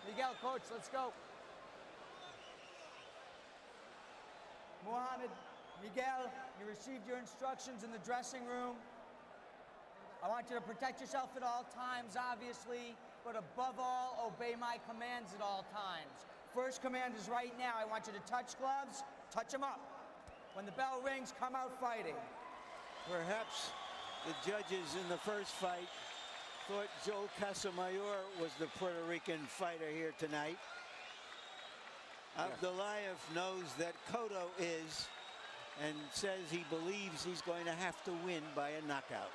Miguel, coach, let's go. Muhammad, Miguel, you received your instructions in the dressing room. I want you to protect yourself at all times, obviously, but above all, obey my commands at all times. First command is right now. I want you to touch gloves, touch them up. When the bell rings, come out fighting. Perhaps the judges in the first fight thought Joe Casamayor was the Puerto Rican fighter here tonight. Abdullaev knows that Cotto is, and says he believes he's going to have to win by a knockout.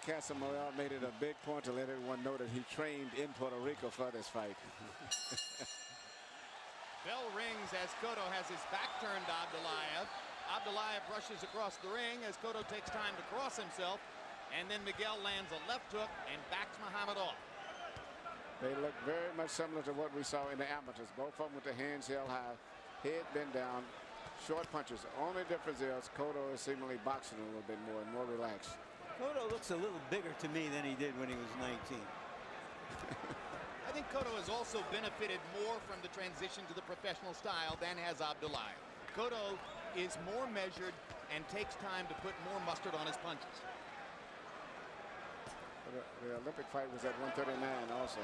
Casamayor made it a big point to let everyone know that he trained in Puerto Rico for this fight. Bell rings as Cotto has his back turned to Abdullaev. Abdullaev rushes across the ring as Cotto takes time to cross himself, and then Miguel lands a left hook and backs Muhammad off. They look very much similar to what we saw in the amateurs. Both of them with the hands held high, head bent down, short punches. The only difference is Cotto is seemingly boxing a little bit more and more relaxed. Cotto looks a little bigger to me than he did when he was 19. I think Cotto has also benefited more from the transition to the professional style than has Abdullaev. Cotto is more measured and takes time to put more mustard on his punches. The Olympic fight was at 139 also.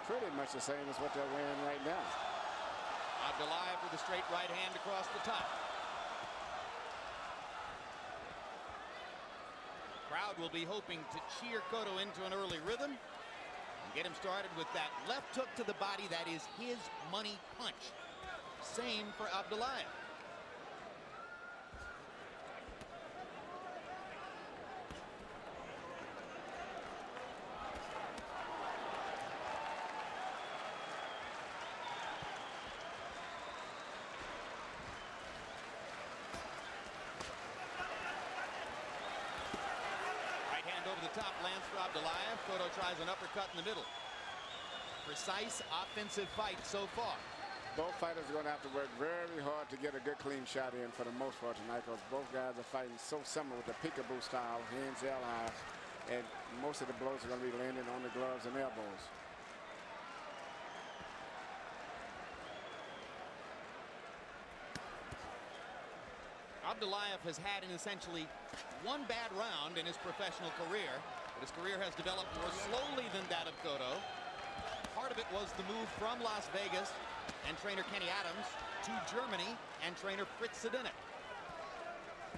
Pretty much the same as what they're wearing right now. Abdullaev with a straight right hand across the top. Crowd will be hoping to cheer Cotto into an early rhythm and get him started with that left hook to the body. That is his money punch. Same for Abdullaev. Over the top lands for Abdullaev. Cotto tries an uppercut in the middle. Precise offensive fight so far. Both fighters are going to have to work very hard to get a good clean shot in for the most part tonight, because both guys are fighting so similar with the peekaboo style, hands held high, and most of the blows are going to be landing on the gloves and elbows. Abdullaev has had an essentially one bad round in his professional career, but his career has developed more slowly than that of Cotto. Part of it was the move from Las Vegas and trainer Kenny Adams to Germany and trainer Fritz Sedunik.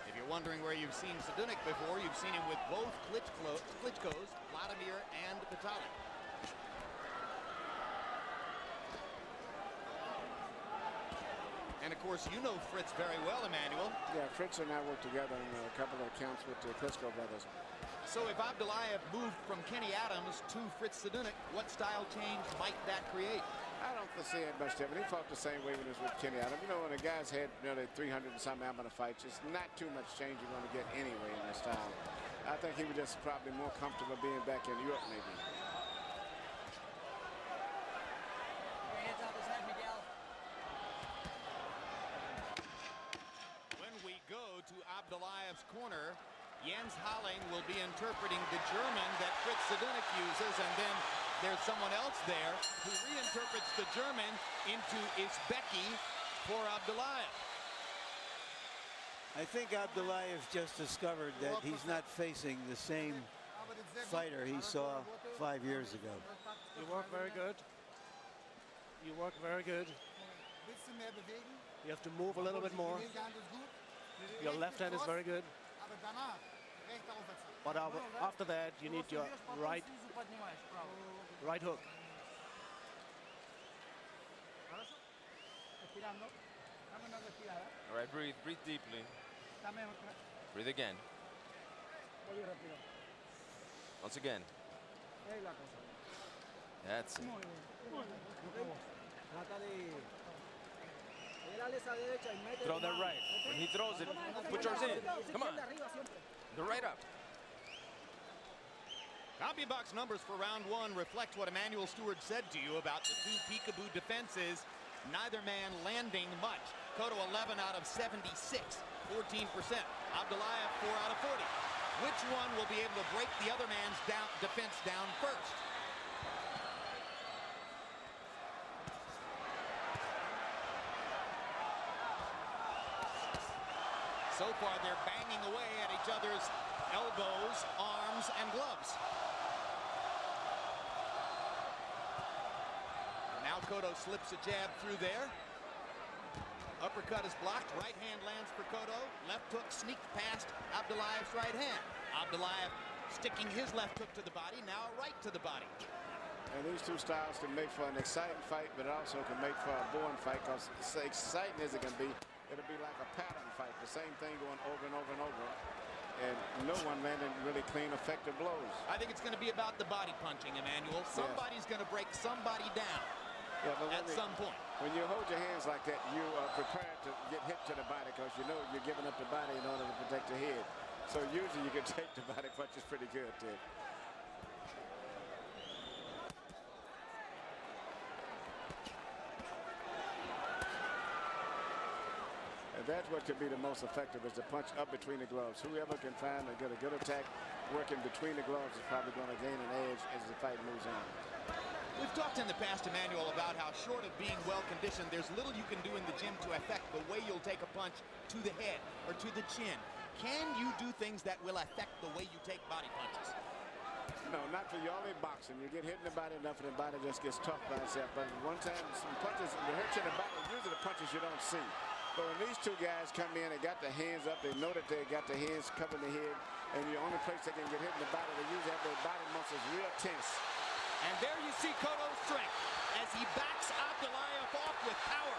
If you're wondering where you've seen Sedunik before, you've seen him with both Klitschko's, Vladimir and Vitalik. And of course, you know Fritz very well, Emmanuel. Yeah, Fritz and I worked together in a couple of accounts with the Klitschko brothers. So if Abdullaev moved from Kenny Adams to Fritz Sedunik, what style change might that create? I don't foresee it much different. He fought the same way when he was with Kenny Adams. You know, when a guy's had nearly 300 and some amateur fights, it's not too much change you're going to get anyway in that style. I think he was just probably more comfortable being back in Europe, maybe. Hands up his head, Miguel. When we go to Abdullaev's corner, Jens Halling will be interpreting the German that Fritz Sedunik uses, and then there's someone else there who reinterprets the German into Uzbeki for Abdullaev. I think Abdullaev just discovered that he's not facing the same fighter he saw 5 years ago. You work very good. You work very good. You have to move a little bit more. Your left hand is very good. But after that, you need your right hook. All right, breathe deeply. Breathe again. Once again. That's it. Throw that right. When he throws it, put yours in. Come on. The right up. CompuBox numbers for round one reflect what Emmanuel Stewart said to you about the two peekaboo defenses. Neither man landing much. Cotto 11 out of 76, 14%. Abdullaev 4 out of 40. Which one will be able to break the other man's defense down first? So far, they're banging away at each other's elbows, arms, and gloves. Now Cotto slips a jab through there. Uppercut is blocked. Right hand lands for Cotto. Left hook sneaked past Abdullaev's right hand. Abdullaev sticking his left hook to the body. Now a right to the body. And these two styles can make for an exciting fight, but it also can make for a boring fight, because as exciting as it can be, it'll be like a pattern fight. The same thing going over and over and over. And no one landing really clean, effective blows. I think it's going to be about the body punching, Emmanuel. Somebody's going to break somebody down at some point. When you hold your hands like that, you are prepared to get hit to the body, because you know you're giving up the body in order to protect your head. So usually you can take the body punches pretty good, too. And that's what could be the most effective, is the punch up between the gloves. Whoever can find and get a good attack working between the gloves is probably going to gain an edge as the fight moves on. We've talked in the past, Emmanuel, about how short of being well-conditioned, there's little you can do in the gym to affect the way you'll take a punch to the head or to the chin. Can you do things that will affect the way you take body punches? No, not for you. Only boxing. You get hit in the body enough and the body just gets tough by itself. But one time, some punches, they hurt you in the body, usually the punches you don't see. But when these two guys come in, they got their hands up, they know that they got their hands covering the head, and the only place they can get hit in the body, they usually have their body muscles real tense. And there you see Cotto's strength as he backs Abdullaev off with power.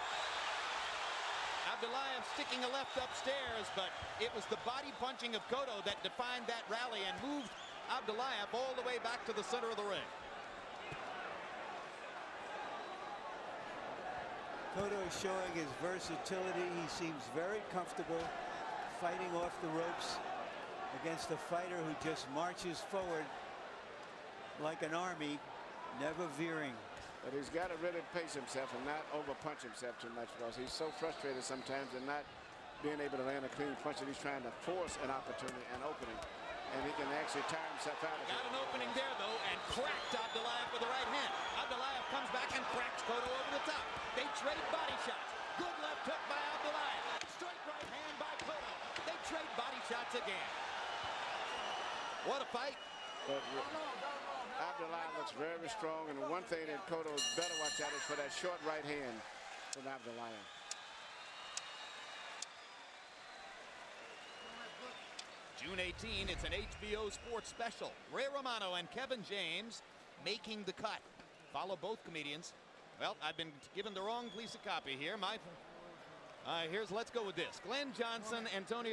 Abdullaev sticking a left upstairs, but it was the body punching of Cotto that defined that rally and moved Abdullaev all the way back to the center of the ring. Cotto is showing his versatility. He seems very comfortable fighting off the ropes against a fighter who just marches forward like an army, never veering. But he's got to really pace himself and not over-punch himself too much, because he's so frustrated sometimes in not being able to land a clean punch that he's trying to force an opportunity, an opening. And he can actually tire himself out. Got an opening there, though, and cracked Abdullaev with the right hand. Abdullaev comes back and cracks Cotto over the top. They trade body shots. Good left hook by Abdullaev. Straight right hand by Cotto. They trade body shots again. What a fight. But Abdullaev looks very strong, and the one thing that Cotto better watch out is for that short right hand from Abdullaev. June 18, it's an HBO Sports special. Ray Romano and Kevin James making the cut. Follow both comedians. Well, I've been given the wrong piece of copy here. Here's, let's go with this. Glenn Johnson, Antonio